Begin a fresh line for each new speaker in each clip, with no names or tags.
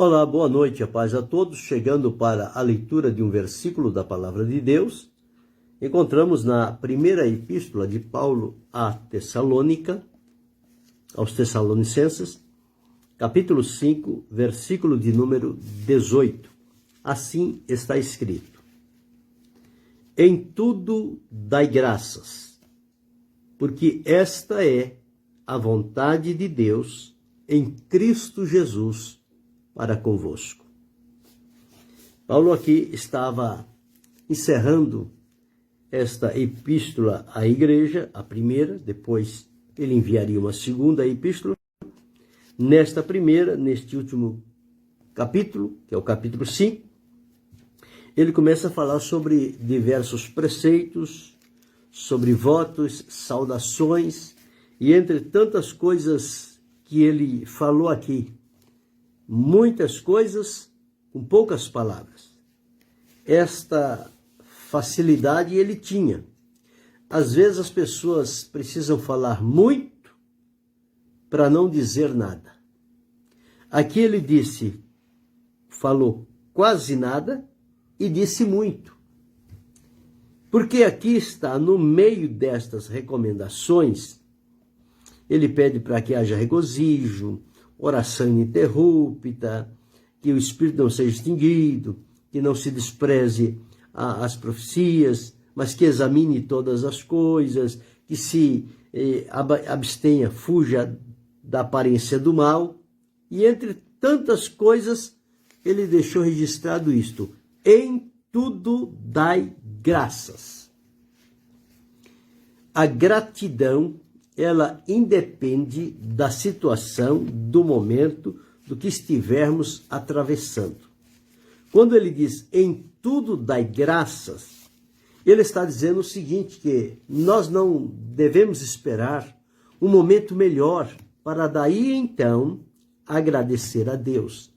Olá, boa noite, a paz a todos. Chegando para a leitura de um versículo da Palavra de Deus, encontramos na primeira epístola de Paulo à Tessalônica, aos Tessalonicenses, capítulo 5, versículo de número 18. Assim está escrito: Em tudo dai graças, porque esta é a vontade de Deus em Cristo Jesus para convosco. Paulo aqui estava encerrando esta epístola à igreja, a primeira, depois ele enviaria uma segunda epístola. Nesta primeira, neste último capítulo, que é o capítulo 5, ele começa a falar sobre diversos preceitos, sobre votos, saudações, e entre tantas coisas que ele falou aqui, muitas coisas com poucas palavras. Esta facilidade ele tinha. Às vezes as pessoas precisam falar muito para não dizer nada. Aqui ele falou quase nada e disse muito. Porque aqui está, no meio destas recomendações, ele pede para que haja regozijo, oração ininterrupta, que o espírito não seja extinguido, que não se despreze as profecias, mas que examine todas as coisas, que se abstenha, fuja da aparência do mal. E entre tantas coisas, ele deixou registrado isto: em tudo dai graças. A gratidão, ela independe da situação, do momento, do que estivermos atravessando. Quando ele diz, em tudo dai graças, ele está dizendo o seguinte, que nós não devemos esperar um momento melhor para daí então agradecer a Deus.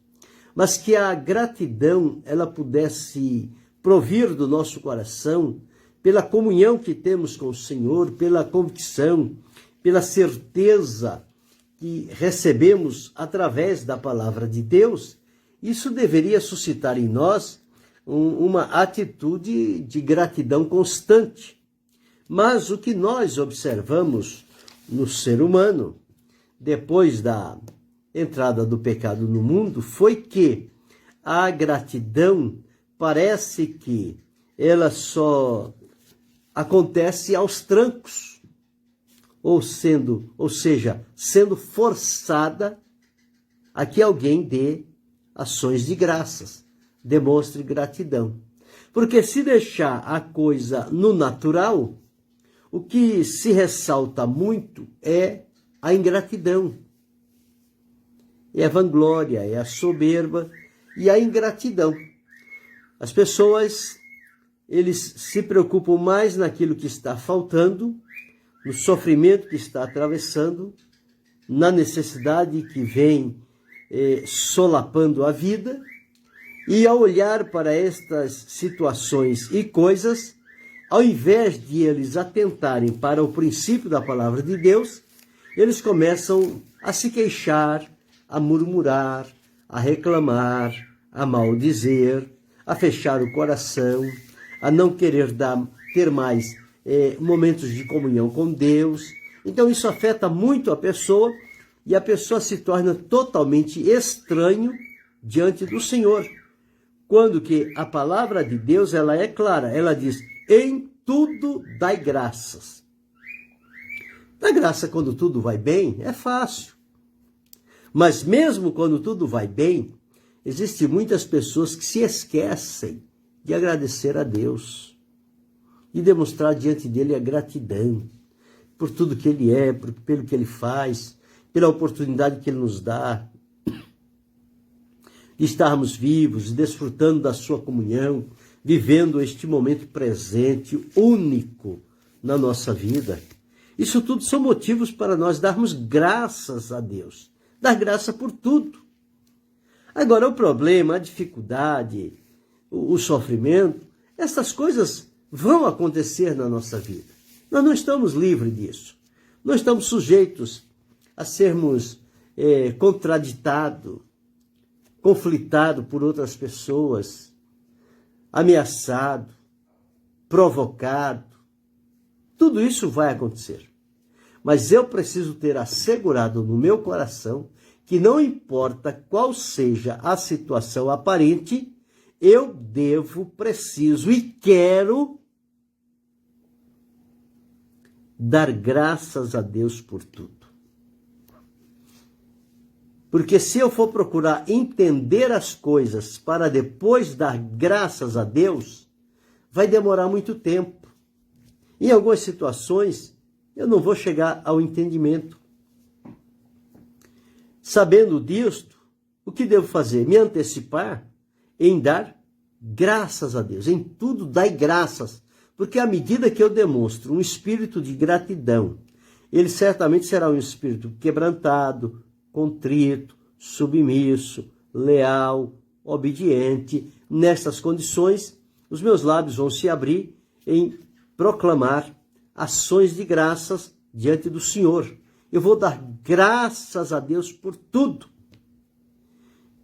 Mas que a gratidão, ela pudesse provir do nosso coração pela comunhão que temos com o Senhor, pela convicção, pela certeza que recebemos através da palavra de Deus. Isso deveria suscitar em nós uma atitude de gratidão constante. Mas o que nós observamos no ser humano, depois da entrada do pecado no mundo, foi que a gratidão parece que ela só acontece aos trancos, ou seja, sendo forçada a que alguém dê ações de graças, demonstre gratidão. Porque se deixar a coisa no natural, o que se ressalta muito é a ingratidão, é a vanglória, é a soberba e a ingratidão. As pessoas, eles se preocupam mais naquilo que está faltando, no sofrimento que está atravessando, na necessidade que vem solapando a vida, e ao olhar para estas situações e coisas, ao invés de eles atentarem para o princípio da palavra de Deus, eles começam a se queixar, a murmurar, a reclamar, a maldizer, a fechar o coração, a não querer ter mais momentos de comunhão com Deus. Então isso afeta muito a pessoa e a pessoa se torna totalmente estranho diante do Senhor. Quando que a palavra de Deus, ela é clara, ela diz, em tudo dai graças. Dá graça quando tudo vai bem, é fácil. Mas mesmo quando tudo vai bem, existem muitas pessoas que se esquecem de agradecer a Deus e demonstrar diante dele a gratidão por tudo que ele é, pelo que ele faz, pela oportunidade que ele nos dá de estarmos vivos, desfrutando da sua comunhão, vivendo este momento presente, único na nossa vida. Isso tudo são motivos para nós darmos graças a Deus, dar graça por tudo. Agora, o problema, a dificuldade, o sofrimento, essas coisas vão acontecer na nossa vida. Nós não estamos livres disso. Nós estamos sujeitos a sermos contraditados conflitado por outras pessoas, ameaçado, provocado. Tudo isso vai acontecer. Mas eu preciso ter assegurado no meu coração que não importa qual seja a situação aparente, eu devo, preciso e quero dar graças a Deus por tudo. Porque se eu for procurar entender as coisas para depois dar graças a Deus, vai demorar muito tempo. Em algumas situações, eu não vou chegar ao entendimento. Sabendo disto, o que devo fazer? Me antecipar em dar graças a Deus. Em tudo dai graças. Porque à medida que eu demonstro um espírito de gratidão, ele certamente será um espírito quebrantado, contrito, submisso, leal, obediente. Nessas condições, os meus lábios vão se abrir em proclamar ações de graças diante do Senhor. Eu vou dar graças a Deus por tudo.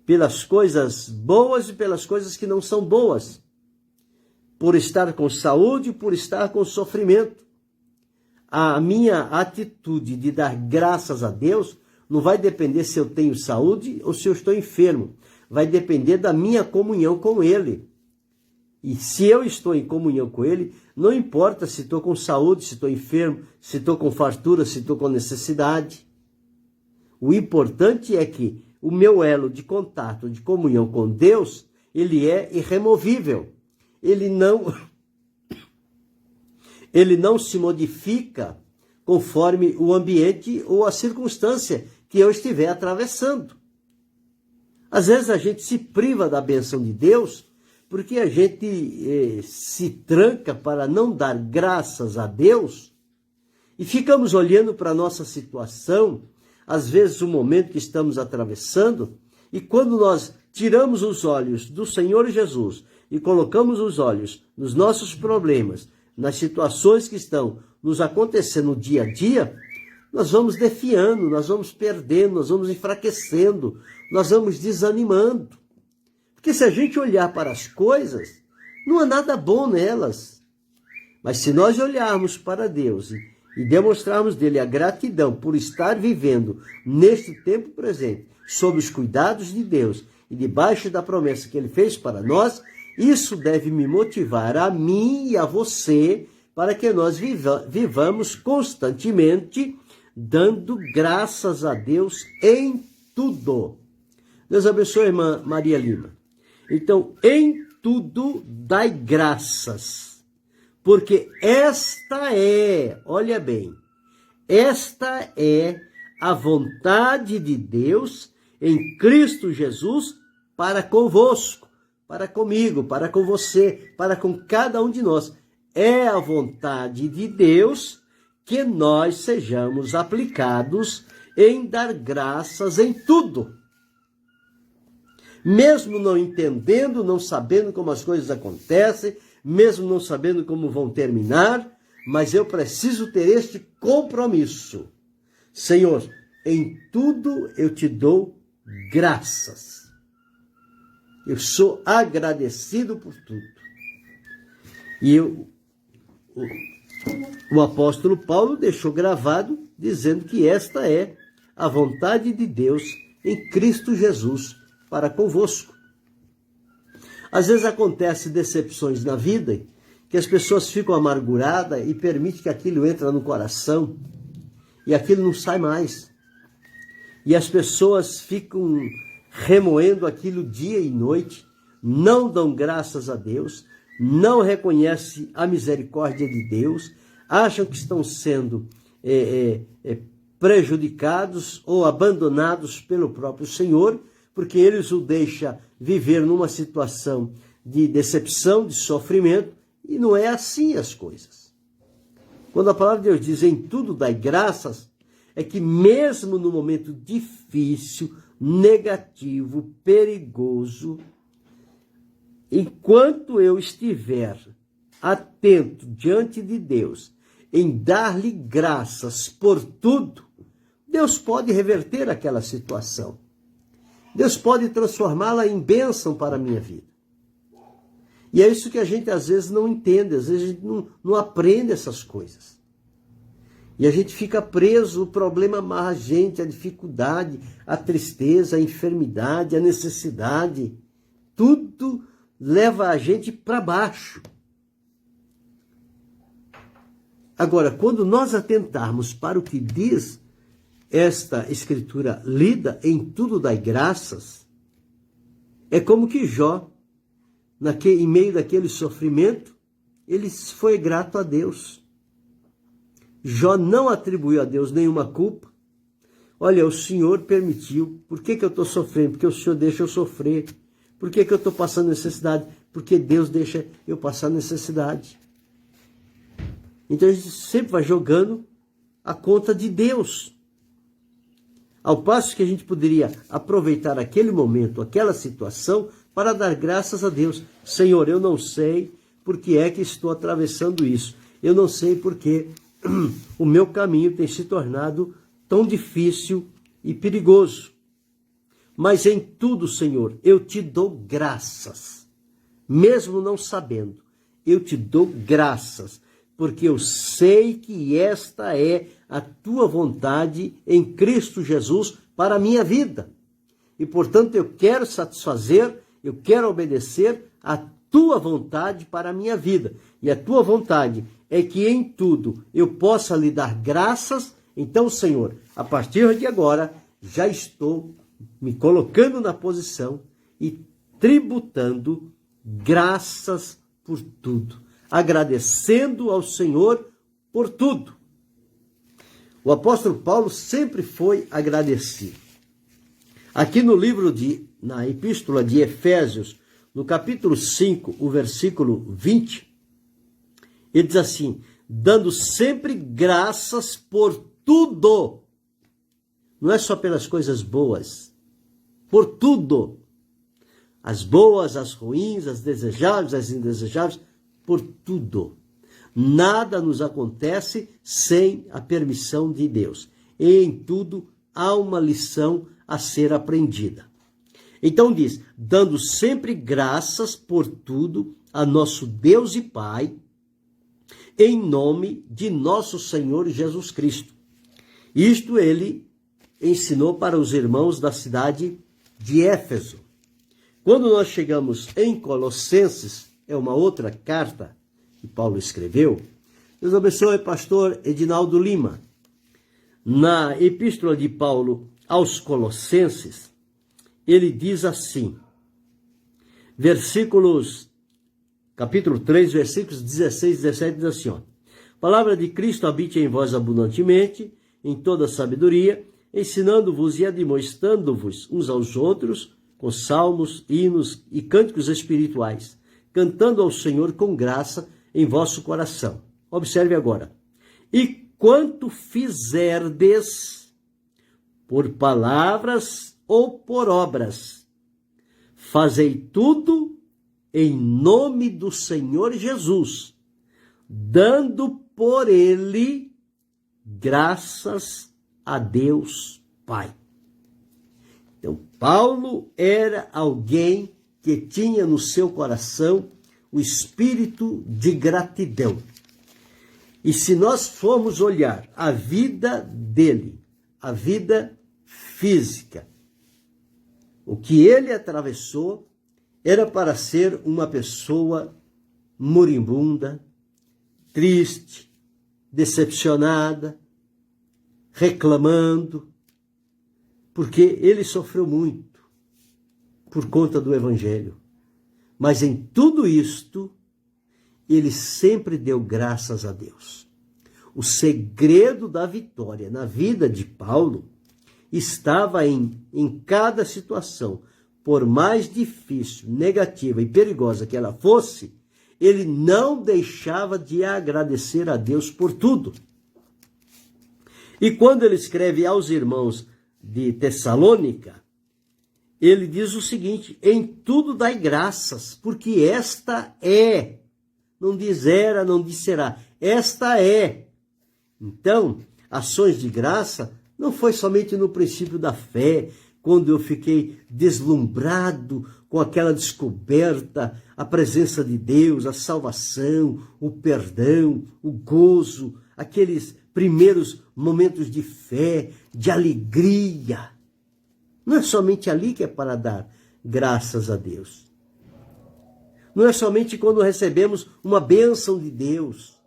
Pelas coisas boas e pelas coisas que não são boas. Por estar com saúde e por estar com sofrimento. A minha atitude de dar graças a Deus não vai depender se eu tenho saúde ou se eu estou enfermo. Vai depender da minha comunhão com Ele. E se eu estou em comunhão com Ele, não importa se estou com saúde, se estou enfermo, se estou com fartura, se estou com necessidade. O importante é que o meu elo de contato, de comunhão com Deus, ele é irremovível. Ele não se modifica conforme o ambiente ou a circunstância que eu estiver atravessando. Às vezes a gente se priva da bênção de Deus porque a gente se tranca para não dar graças a Deus e ficamos olhando para a nossa situação, às vezes o momento que estamos atravessando, e quando nós tiramos os olhos do Senhor Jesus e colocamos os olhos nos nossos problemas, nas situações que estão nos acontecendo no dia a dia, nós vamos defiando, nós vamos perdendo, nós vamos enfraquecendo, nós vamos desanimando. Porque se a gente olhar para as coisas, não há nada bom nelas. Mas se nós olharmos para Deus e demonstrarmos dele a gratidão por estar vivendo neste tempo presente, sob os cuidados de Deus e debaixo da promessa que ele fez para nós, isso deve me motivar a mim e a você para que nós vivamos constantemente dando graças a Deus em tudo. Deus abençoe a irmã Maria Lima. Então, em tudo dai graças, porque esta é, olha bem, esta é a vontade de Deus em Cristo Jesus para convosco, para comigo, para com você, para com cada um de nós. É a vontade de Deus que nós sejamos aplicados em dar graças em tudo. Mesmo não entendendo, não sabendo como as coisas acontecem, mesmo não sabendo como vão terminar, mas eu preciso ter este compromisso. Senhor, em tudo eu te dou graças. Eu sou agradecido por tudo. E o apóstolo Paulo deixou gravado dizendo que esta é a vontade de Deus em Cristo Jesus para convosco. Às vezes acontecem decepções na vida, que as pessoas ficam amarguradas e permitem que aquilo entre no coração e aquilo não sai mais. E as pessoas ficam remoendo aquilo dia e noite, não dão graças a Deus, não reconhecem a misericórdia de Deus, acham que estão sendo prejudicados ou abandonados pelo próprio Senhor, porque eles o deixam viver numa situação de decepção, de sofrimento, e não é assim as coisas. Quando a palavra de Deus diz em tudo dai graças, é que mesmo no momento difícil, negativo, perigoso, enquanto eu estiver atento diante de Deus, em dar-lhe graças por tudo, Deus pode reverter aquela situação. Deus pode transformá-la em bênção para a minha vida. E é isso que a gente às vezes não entende, às vezes a gente não aprende essas coisas. E a gente fica preso, o problema amarra a gente, a dificuldade, a tristeza, a enfermidade, a necessidade. Tudo leva a gente para baixo. Agora, quando nós atentarmos para o que diz esta escritura lida, em tudo dai graças, é como que Jó, em meio daquele sofrimento, ele foi grato a Deus. Jó não atribuiu a Deus nenhuma culpa. Olha, o Senhor permitiu. Por que eu estou sofrendo? Porque o Senhor deixa eu sofrer. Por que eu estou passando necessidade? Porque Deus deixa eu passar necessidade. Então a gente sempre vai jogando a conta de Deus. Ao passo que a gente poderia aproveitar aquele momento, aquela situação, para dar graças a Deus. Senhor, eu não sei por que é que estou atravessando isso. Eu não sei por que o meu caminho tem se tornado tão difícil e perigoso. Mas em tudo, Senhor, eu te dou graças. Mesmo não sabendo, eu te dou graças, porque eu sei que esta é a tua vontade em Cristo Jesus para a minha vida. E, portanto, eu quero satisfazer, eu quero obedecer a tua vontade para a minha vida. E a tua vontade é que em tudo eu possa lhe dar graças. Então, Senhor, a partir de agora, já estou me colocando na posição e tributando graças por tudo, agradecendo ao Senhor por tudo. O apóstolo Paulo sempre foi agradecido. Aqui no na epístola de Efésios, no capítulo 5, o versículo 20, ele diz assim: dando sempre graças por tudo. Não é só pelas coisas boas, por tudo. As boas, as ruins, as desejáveis, as indesejáveis, por tudo. Nada nos acontece sem a permissão de Deus. E em tudo há uma lição a ser aprendida. Então diz, dando sempre graças por tudo a nosso Deus e Pai, em nome de nosso Senhor Jesus Cristo. Isto ele ensinou para os irmãos da cidade de Éfeso. Quando nós chegamos em Colossenses, é uma outra carta que Paulo escreveu. Deus abençoe, pastor Edinaldo Lima. Na epístola de Paulo aos Colossenses, ele diz assim, capítulo 3, versículos 16 e 17, diz assim, ó, palavra de Cristo habite em vós abundantemente, em toda sabedoria, ensinando-vos e admoestando-vos uns aos outros, com salmos, hinos e cânticos espirituais, cantando ao Senhor com graça em vosso coração. Observe agora. E quanto fizerdes, por palavras ou por obras, fazei tudo em nome do Senhor Jesus, dando por ele graças a Deus Pai. Então, Paulo era alguém que tinha no seu coração o espírito de gratidão. E se nós formos olhar a vida dele, a vida física, o que ele atravessou era para ser uma pessoa moribunda, triste, decepcionada, reclamando, porque ele sofreu muito por conta do Evangelho. Mas em tudo isto, ele sempre deu graças a Deus. O segredo da vitória na vida de Paulo estava em cada situação, por mais difícil, negativa e perigosa que ela fosse, ele não deixava de agradecer a Deus por tudo. E quando ele escreve aos irmãos de Tessalônica, ele diz o seguinte, em tudo dai graças, porque esta é, não diz era, não diz será, esta é. Então, ações de graça não foi somente no princípio da fé, quando eu fiquei deslumbrado com aquela descoberta, a presença de Deus, a salvação, o perdão, o gozo, aqueles primeiros momentos de fé, de alegria. Não é somente ali que é para dar graças a Deus. Não é somente quando recebemos uma bênção de Deus,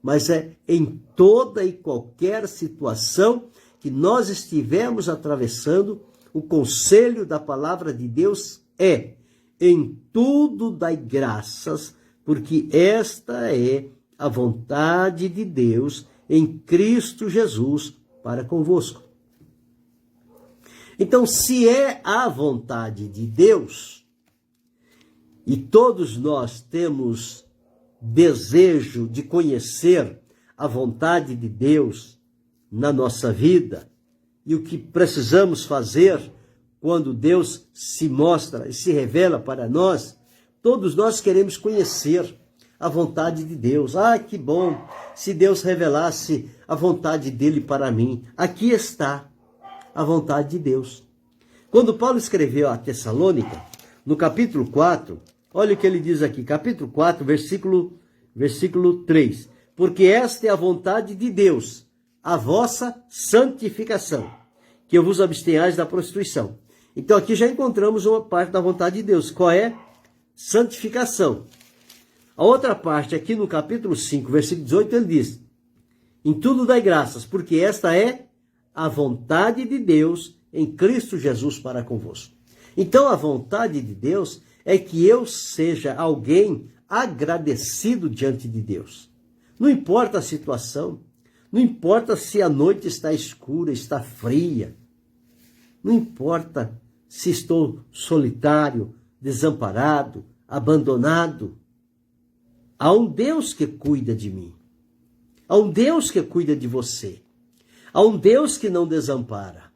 mas é em toda e qualquer situação que nós estivermos atravessando. O conselho da palavra de Deus é: em tudo dai graças, porque esta é a vontade de Deus em Cristo Jesus para convosco. Então, se é a vontade de Deus, e todos nós temos desejo de conhecer a vontade de Deus na nossa vida, e o que precisamos fazer quando Deus se mostra e se revela para nós, todos nós queremos conhecer a vontade de Deus. Ah, que bom se Deus revelasse a vontade dele para mim. Aqui está a vontade de Deus. Quando Paulo escreveu a Tessalônica, no capítulo 4, olha o que ele diz aqui, capítulo 4, versículo 3. Porque esta é a vontade de Deus, a vossa santificação, que eu vos abstenhais da prostituição. Então aqui já encontramos uma parte da vontade de Deus. Qual é? Santificação. A outra parte, aqui no capítulo 5, versículo 18, ele diz: em tudo dai graças, porque esta é a vontade de Deus em Cristo Jesus para convosco. Então a vontade de Deus é que eu seja alguém agradecido diante de Deus. Não importa a situação, não importa se a noite está escura, está fria, não importa se estou solitário, desamparado, abandonado. Há um Deus que cuida de mim. Há um Deus que cuida de você. Há um Deus que não desampara.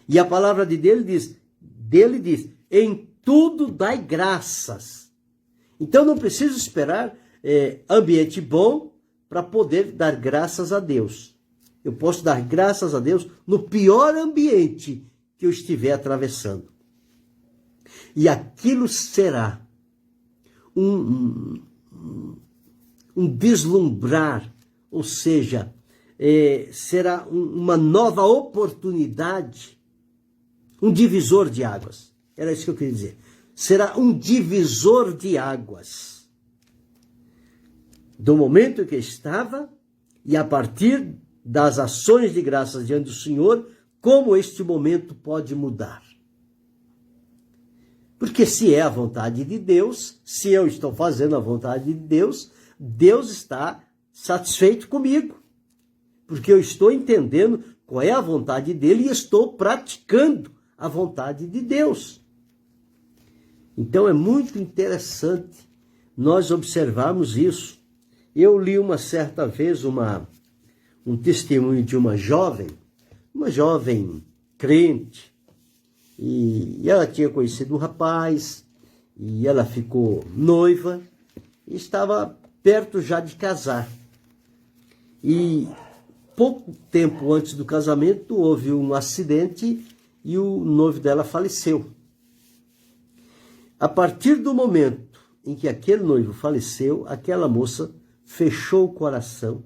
E a palavra dele diz, em tudo dai graças. Então não preciso esperar ambiente bom para poder dar graças a Deus. Eu posso dar graças a Deus no pior ambiente que eu estiver atravessando. E aquilo será um deslumbrar, ou seja, será uma nova oportunidade, um divisor de águas. Era isso que eu queria dizer. Será um divisor de águas. Do momento que estava, e a partir das ações de graças diante do Senhor, como este momento pode mudar. Porque se é a vontade de Deus, se eu estou fazendo a vontade de Deus, Deus está satisfeito comigo. Porque eu estou entendendo qual é a vontade dele e estou praticando a vontade de Deus. Então é muito interessante nós observarmos isso. Eu li uma certa vez um testemunho de uma jovem crente, e ela tinha conhecido um rapaz, e ela ficou noiva, e estava perto já de casar. E pouco tempo antes do casamento houve um acidente e o noivo dela faleceu. A partir do momento em que aquele noivo faleceu, aquela moça fechou o coração,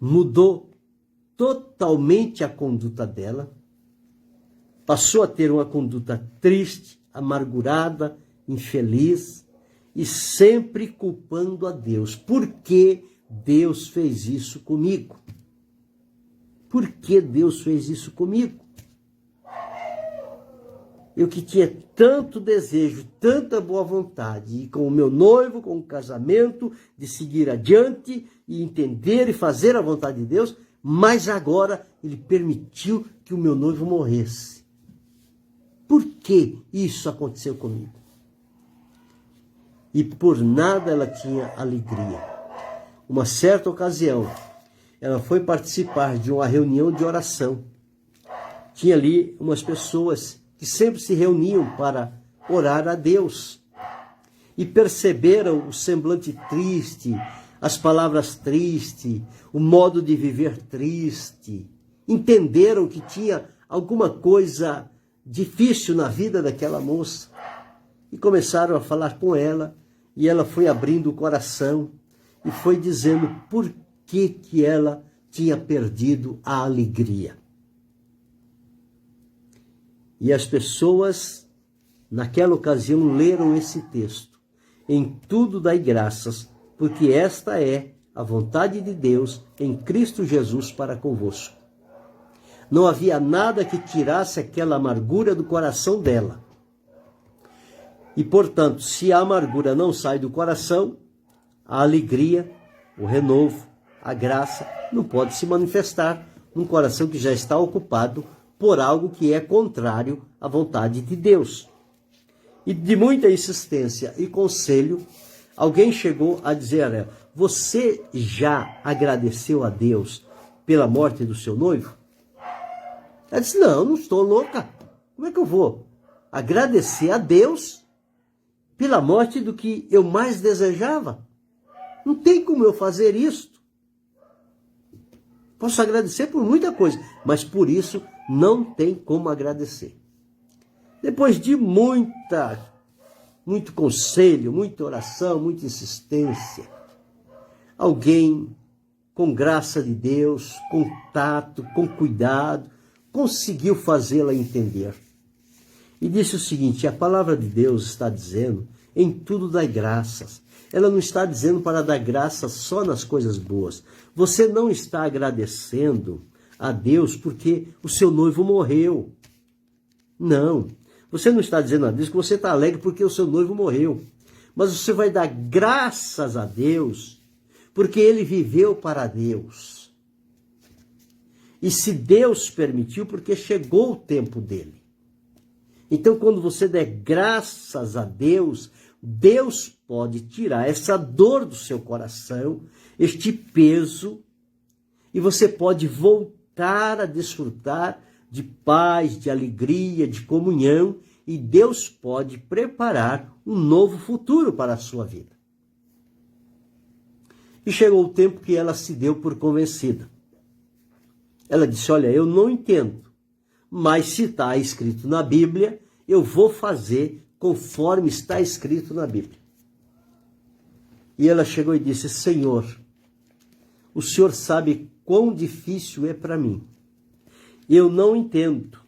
mudou totalmente a conduta dela, passou a ter uma conduta triste, amargurada, infeliz e sempre culpando a Deus. Por que Deus fez isso comigo? Por que Deus fez isso comigo? Eu que tinha tanto desejo, tanta boa vontade, e com o meu noivo, com o casamento, de seguir adiante e entender e fazer a vontade de Deus, mas agora ele permitiu que o meu noivo morresse. Por que isso aconteceu comigo? E por nada ela tinha alegria. Uma certa ocasião, ela foi participar de uma reunião de oração. Tinha ali umas pessoas que sempre se reuniam para orar a Deus. E perceberam o semblante triste, as palavras tristes, o modo de viver triste. Entenderam que tinha alguma coisa difícil na vida daquela moça. E começaram a falar com ela, e ela foi abrindo o coração e foi dizendo por que ela tinha perdido a alegria. E as pessoas, naquela ocasião, leram esse texto. Em tudo dai graças, porque esta é a vontade de Deus em Cristo Jesus para convosco. Não havia nada que tirasse aquela amargura do coração dela. E, portanto, se a amargura não sai do coração, a alegria, o renovo, a graça não pode se manifestar num coração que já está ocupado por algo que é contrário à vontade de Deus. E de muita insistência e conselho, alguém chegou a dizer a ela: você já agradeceu a Deus pela morte do seu noivo? Ela disse: não estou louca. Como é que eu vou agradecer a Deus pela morte do que eu mais desejava? Não tem como eu fazer isto. Posso agradecer por muita coisa, mas por isso não tem como agradecer. Depois de muito conselho, muita oração, muita insistência, alguém com graça de Deus, com tato, com cuidado, conseguiu fazê-la entender. E disse o seguinte: a palavra de Deus está dizendo, em tudo dai graças. Ela não está dizendo para dar graças só nas coisas boas. Você não está agradecendo a Deus porque o seu noivo morreu. Não. Você não está dizendo a Deus que você está alegre porque o seu noivo morreu. Mas você vai dar graças a Deus porque ele viveu para Deus. E se Deus permitiu, porque chegou o tempo dele. Então, quando você der graças a Deus, Deus pode tirar essa dor do seu coração, este peso, e você pode voltar a desfrutar de paz, de alegria, de comunhão, e Deus pode preparar um novo futuro para a sua vida. E chegou o tempo que ela se deu por convencida. Ela disse: olha, eu não entendo, mas se está escrito na Bíblia, eu vou fazer conforme está escrito na Bíblia. E ela chegou e disse: Senhor, o Senhor sabe quão difícil é para mim. Eu não entendo,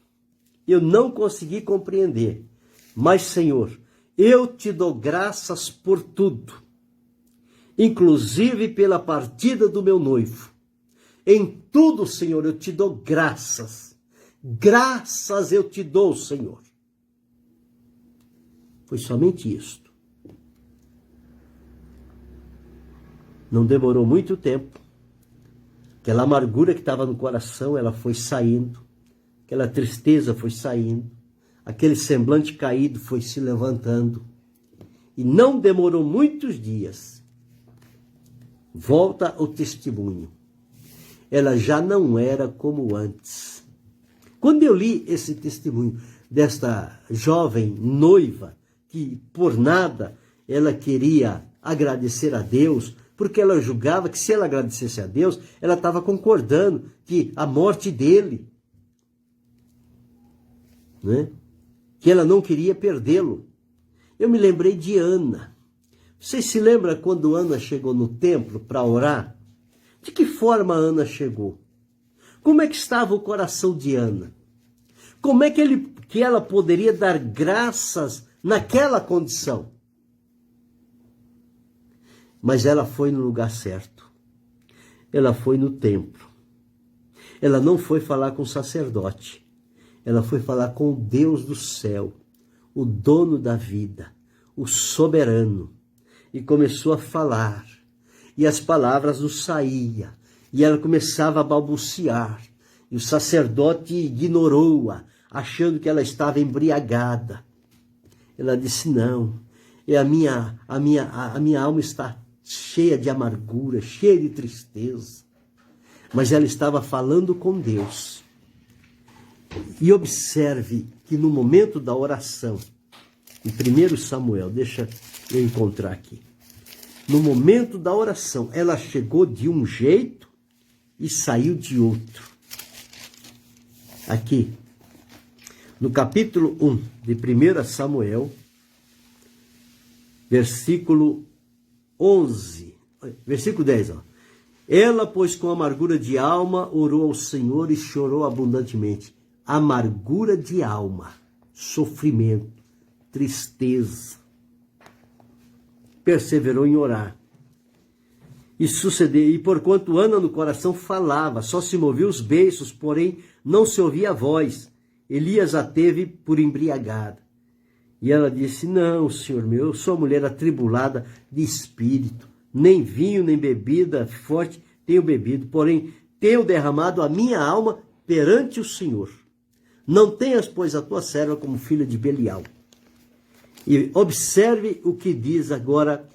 eu não consegui compreender, mas, Senhor, eu te dou graças por tudo, inclusive pela partida do meu noivo. Em tudo, Senhor, eu te dou graças. Graças eu te dou, Senhor. Foi somente isto. Não demorou muito tempo. Aquela amargura que estava no coração, ela foi saindo. Aquela tristeza foi saindo. Aquele semblante caído foi se levantando. E não demorou muitos dias. Volta o testemunho. Ela já não era como antes. Quando eu li esse testemunho desta jovem noiva, que por nada ela queria agradecer a Deus, porque ela julgava que se ela agradecesse a Deus, ela estava concordando que a morte dele, né? Que ela não queria perdê-lo. Eu me lembrei de Ana. Vocês se lembram quando Ana chegou no templo para orar? De que forma Ana chegou? Como é que estava o coração de Ana? Como é que ela poderia dar graças naquela condição? Mas ela foi no lugar certo. Ela foi no templo. Ela não foi falar com o sacerdote. Ela foi falar com o Deus do céu, o dono da vida, o soberano. E começou a falar. E as palavras não saíam. E ela começava a balbuciar. E o sacerdote ignorou-a, achando que ela estava embriagada. Ela disse: não, a minha alma está cheia de amargura, cheia de tristeza. Mas ela estava falando com Deus. E observe que no momento da oração, em 1 Samuel, deixa eu encontrar aqui. No momento da oração, ela chegou de um jeito e saiu de outro. Aqui, no capítulo 1 de 1 Samuel, versículo 11, versículo 10, ó. Ela, pois, com amargura de alma, orou ao Senhor e chorou abundantemente. Amargura de alma, sofrimento, tristeza. Perseverou em orar. E sucedeu, e porquanto Ana no coração falava, só se movia os beiços, porém não se ouvia a voz. Elias a teve por embriagada. E ela disse, não, senhor meu, eu sou mulher atribulada de espírito. Nem vinho, nem bebida forte tenho bebido, porém tenho derramado a minha alma perante o Senhor. Não tenhas, pois, a tua serva como filha de Belial. E observe o que diz agora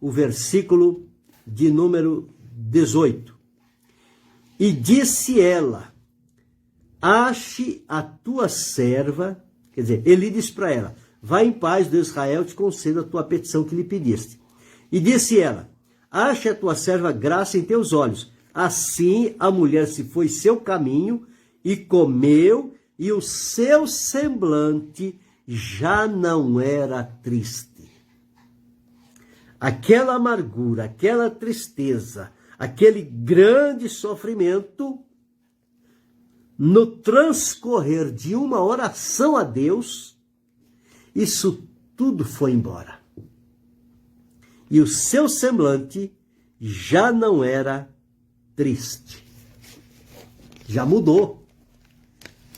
o versículo de número 18. E disse ela, ache a tua serva, quer dizer, ele disse para ela, vai em paz, Deus Israel te conceda a tua petição que lhe pediste. E disse ela, ache a tua serva graça em teus olhos. Assim a mulher se foi seu caminho e comeu, e o seu semblante já não era triste. Aquela amargura, aquela tristeza, aquele grande sofrimento, no transcorrer de uma oração a Deus, isso tudo foi embora. E o seu semblante já não era triste. Já mudou.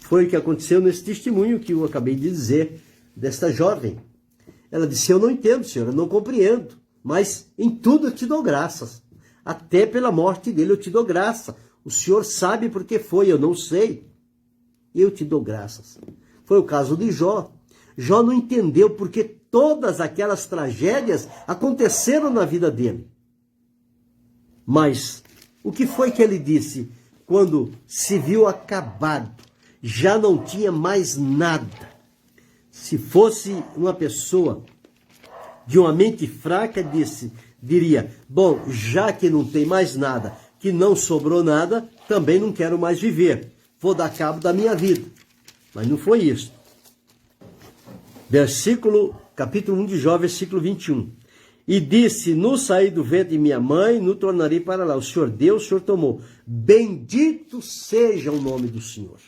Foi o que aconteceu nesse testemunho que eu acabei de dizer desta jovem. Ela disse, eu não entendo, Senhor, eu não compreendo, mas em tudo eu te dou graças. Até pela morte dele eu te dou graça. O Senhor sabe por que foi, eu não sei. Eu te dou graças. Foi o caso de Jó. Jó não entendeu porque todas aquelas tragédias aconteceram na vida dele. Mas o que foi que ele disse quando se viu acabado? Já não tinha mais nada. Se fosse uma pessoa de uma mente fraca, diria, bom, já que não tem mais nada, que não sobrou nada, também não quero mais viver. Vou dar cabo da minha vida. Mas não foi isso. Capítulo 1 de Jó, versículo 21. E disse, no saí do ventre de minha mãe, no tornarei para lá. O Senhor deu, o Senhor tomou. Bendito seja o nome do Senhor.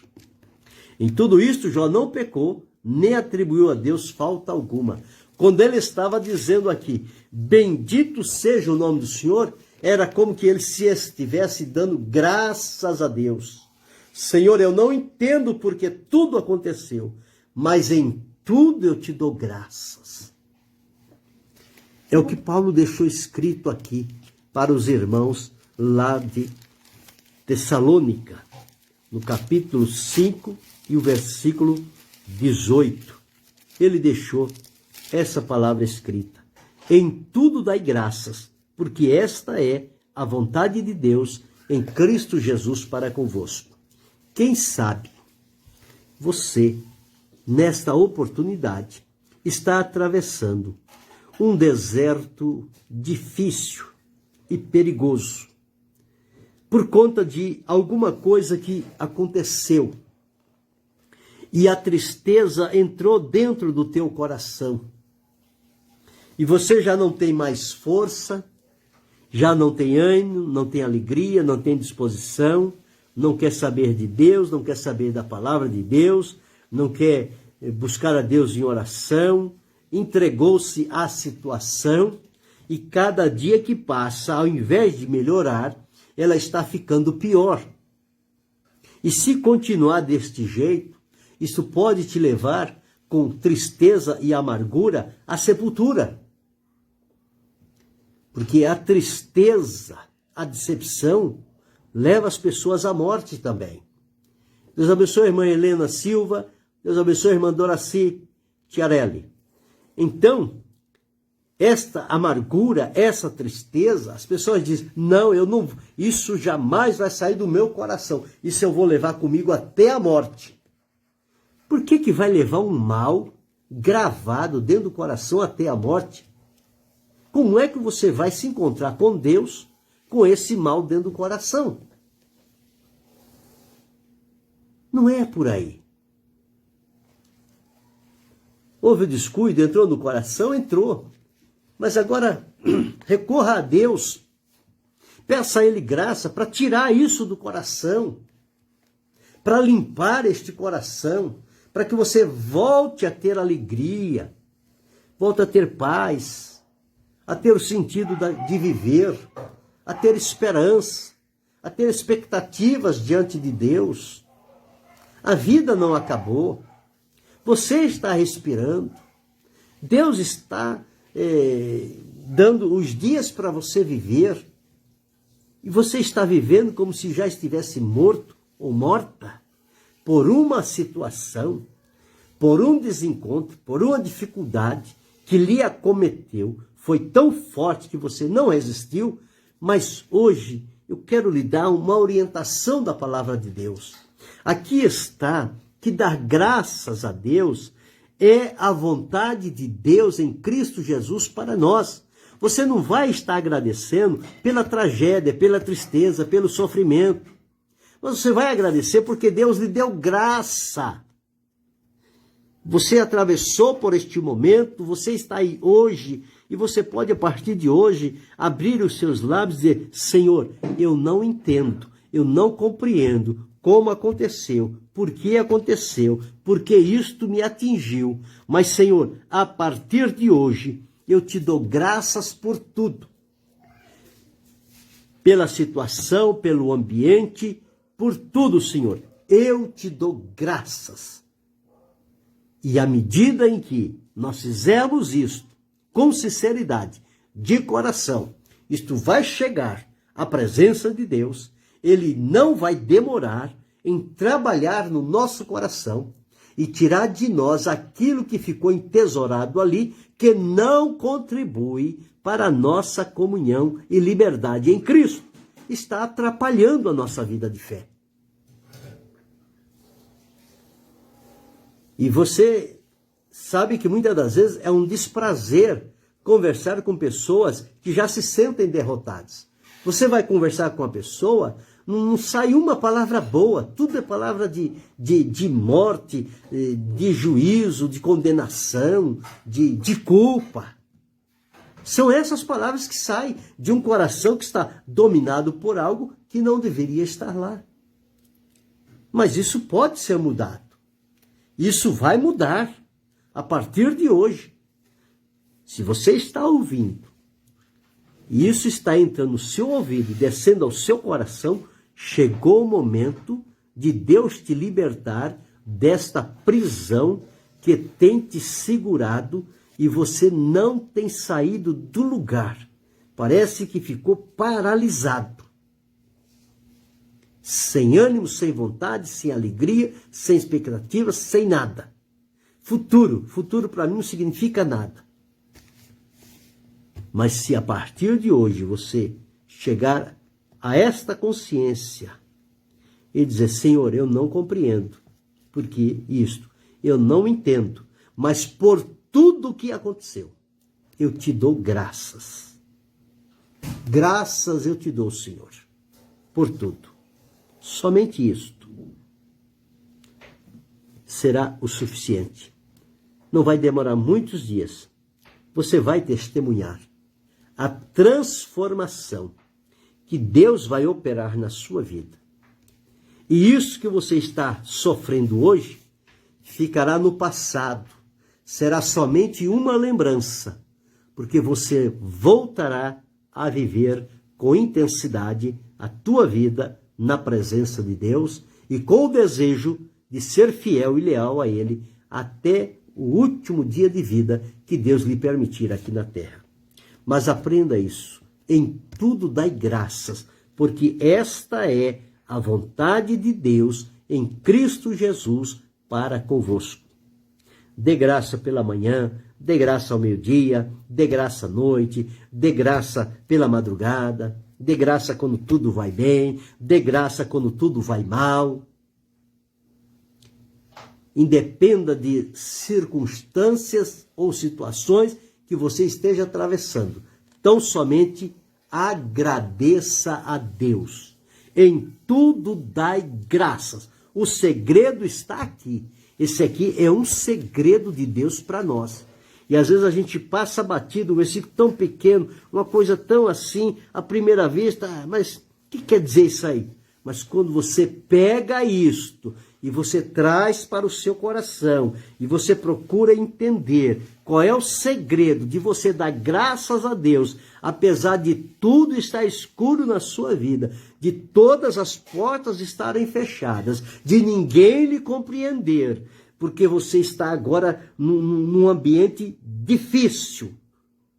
Em tudo isto, Jó não pecou, nem atribuiu a Deus falta alguma. Quando ele estava dizendo aqui, bendito seja o nome do Senhor, era como que ele se estivesse dando graças a Deus. Senhor, eu não entendo porque tudo aconteceu, mas em tudo eu te dou graças. É o que Paulo deixou escrito aqui para os irmãos lá de Tessalônica, no capítulo 5 e o versículo 18. Ele deixou essa palavra escrita. Em tudo dai graças, porque esta é a vontade de Deus em Cristo Jesus para convosco. Quem sabe você, nesta oportunidade, está atravessando um deserto difícil e perigoso, por conta de alguma coisa que aconteceu, e a tristeza entrou dentro do teu coração, e você já não tem mais força, já não tem ânimo, não tem alegria, não tem disposição, não quer saber de Deus, não quer saber da palavra de Deus, não quer buscar a Deus em oração, entregou-se à situação, e cada dia que passa, ao invés de melhorar, ela está ficando pior. E se continuar deste jeito, isso pode te levar, com tristeza e amargura, à sepultura. Porque a tristeza, a decepção, leva as pessoas à morte também. Deus abençoe a irmã Helena Silva, Deus abençoe a irmã Doraci Chiarelli. Então, esta amargura, essa tristeza, as pessoas dizem, não, eu não, isso jamais vai sair do meu coração, isso eu vou levar comigo até a morte. Por que vai levar um mal gravado dentro do coração até a morte? Como é que você vai se encontrar com Deus com esse mal dentro do coração? Não é por aí. Houve descuido, entrou no coração, entrou. Mas agora recorra a Deus. Peça a Ele graça para tirar isso do coração. Para limpar este coração. Para que você volte a ter alegria. Volte a ter paz. A ter o sentido de viver. A ter esperança. A ter expectativas diante de Deus. A vida não acabou. Você está respirando. Deus está dando os dias para você viver. E você está vivendo como se já estivesse morto ou morta por uma situação, por um desencontro, por uma dificuldade que lhe acometeu. Foi tão forte que você não resistiu, mas hoje eu quero lhe dar uma orientação da palavra de Deus. Aqui está que dar graças a Deus é a vontade de Deus em Cristo Jesus para nós. Você não vai estar agradecendo pela tragédia, pela tristeza, pelo sofrimento. Mas você vai agradecer porque Deus lhe deu graça. Você atravessou por este momento, você está aí hoje, e você pode, a partir de hoje, abrir os seus lábios e dizer: Senhor, eu não entendo, eu não compreendo como aconteceu, por que aconteceu, porque isto me atingiu. Mas, Senhor, a partir de hoje, eu te dou graças por tudo. Pela situação, pelo ambiente, por tudo, Senhor. Eu te dou graças. E à medida em que nós fizermos isto, com sinceridade, de coração, isto vai chegar à presença de Deus. Ele não vai demorar em trabalhar no nosso coração e tirar de nós aquilo que ficou entesourado ali, que não contribui para a nossa comunhão e liberdade em Cristo. Está atrapalhando a nossa vida de fé. E você sabe que muitas das vezes é um desprazer conversar com pessoas que já se sentem derrotadas. Você vai conversar com uma pessoa, não sai uma palavra boa, tudo é palavra de morte, de juízo, de condenação, de culpa. São essas palavras que saem de um coração que está dominado por algo que não deveria estar lá. Mas isso pode ser mudado. Isso vai mudar a partir de hoje. Se você está ouvindo, e isso está entrando no seu ouvido, descendo ao seu coração, chegou o momento de Deus te libertar desta prisão que tem te segurado e você não tem saído do lugar. Parece que ficou paralisado. Sem ânimo, sem vontade, sem alegria, sem expectativa, sem nada. Futuro para mim não significa nada. Mas se a partir de hoje você chegar a esta consciência e dizer: Senhor, eu não compreendo porque isto, eu não entendo, mas por tudo o que aconteceu, eu te dou graças. Graças eu te dou, Senhor, por tudo. Somente isto será o suficiente. Não vai demorar muitos dias. Você vai testemunhar a transformação que Deus vai operar na sua vida. E isso que você está sofrendo hoje ficará no passado. Será somente uma lembrança, porque você voltará a viver com intensidade a tua vida na presença de Deus e com o desejo de ser fiel e leal a Ele até o último dia de vida que Deus lhe permitir aqui na terra. Mas aprenda isso, em tudo dai graças, porque esta é a vontade de Deus em Cristo Jesus para convosco. Dê graça pela manhã, dê graça ao meio-dia, dê graça à noite, dê graça pela madrugada, dê graça quando tudo vai bem, dê graça quando tudo vai mal. Independa de circunstâncias ou situações que você esteja atravessando. Tão somente agradeça a Deus. Em tudo dai graças. O segredo está aqui. Esse aqui é um segredo de Deus para nós. E às vezes a gente passa batido, um versículo tão pequeno, uma coisa tão assim, à primeira vista, mas o que quer dizer isso aí? Mas quando você pega isto e você traz para o seu coração e você procura entender qual é o segredo de você dar graças a Deus, apesar de tudo estar escuro na sua vida, de todas as portas estarem fechadas, de ninguém lhe compreender, porque você está agora num ambiente difícil,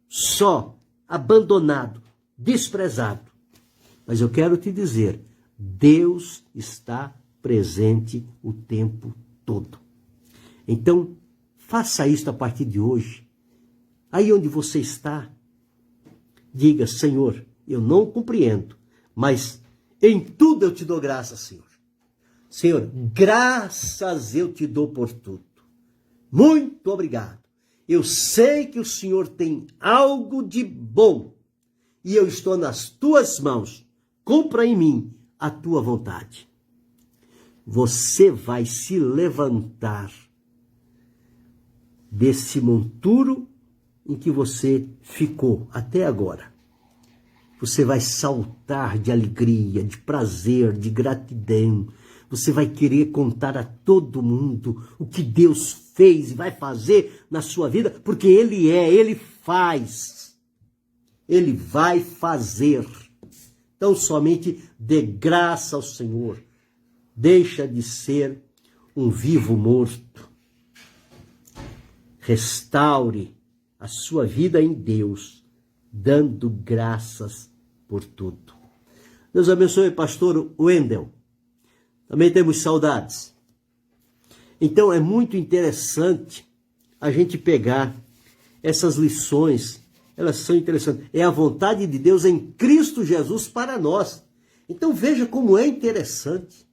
só, abandonado, desprezado. Mas eu quero te dizer, Deus está presente o tempo todo. Então, faça isto a partir de hoje. Aí onde você está, diga, Senhor, eu não compreendo, mas em tudo eu te dou graças, Senhor. Senhor, graças eu te dou por tudo. Muito obrigado. Eu sei que o Senhor tem algo de bom e eu estou nas tuas mãos. Cumpra em mim a tua vontade. Você vai se levantar desse monturo em que você ficou até agora. Você vai saltar de alegria, de prazer, de gratidão. Você vai querer contar a todo mundo o que Deus fez e vai fazer na sua vida, porque Ele faz. Ele vai fazer. Então somente dê graça ao Senhor. Deixa de ser um vivo morto. Restaure a sua vida em Deus, dando graças por tudo. Deus abençoe, pastor Wendel. Também temos saudades. Então é muito interessante a gente pegar essas lições. Elas são interessantes. É a vontade de Deus em Cristo Jesus para nós. Então veja como é interessante.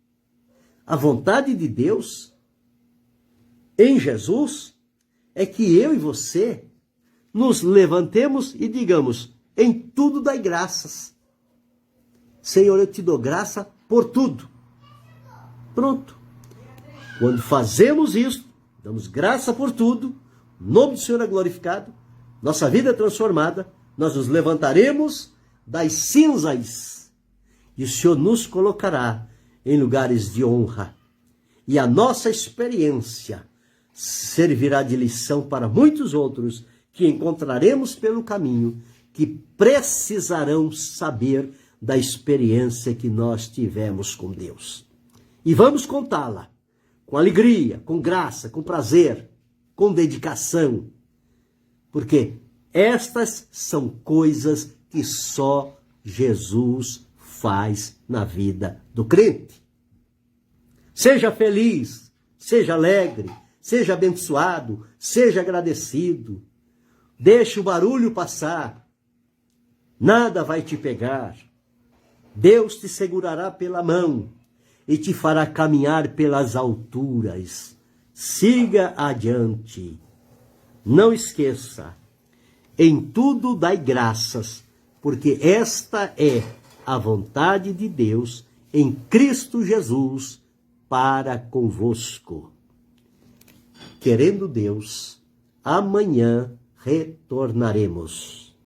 A vontade de Deus em Jesus é que eu e você nos levantemos e digamos, em tudo dai graças. Senhor, eu te dou graça por tudo. Pronto. Quando fazemos isso, damos graça por tudo, o nome do Senhor é glorificado, nossa vida é transformada, nós nos levantaremos das cinzas e o Senhor nos colocará em lugares de honra. E a nossa experiência servirá de lição para muitos outros que encontraremos pelo caminho, que precisarão saber da experiência que nós tivemos com Deus. E vamos contá-la com alegria, com graça, com prazer, com dedicação. Porque estas são coisas que só Jesus faz na vida do crente. Seja feliz, seja alegre, seja abençoado, seja agradecido. Deixe o barulho passar. Nada vai te pegar. Deus te segurará pela mão e te fará caminhar pelas alturas. Siga adiante. Não esqueça, em tudo dai graças, porque esta é a vontade de Deus em Cristo Jesus para convosco. Querendo Deus, amanhã retornaremos.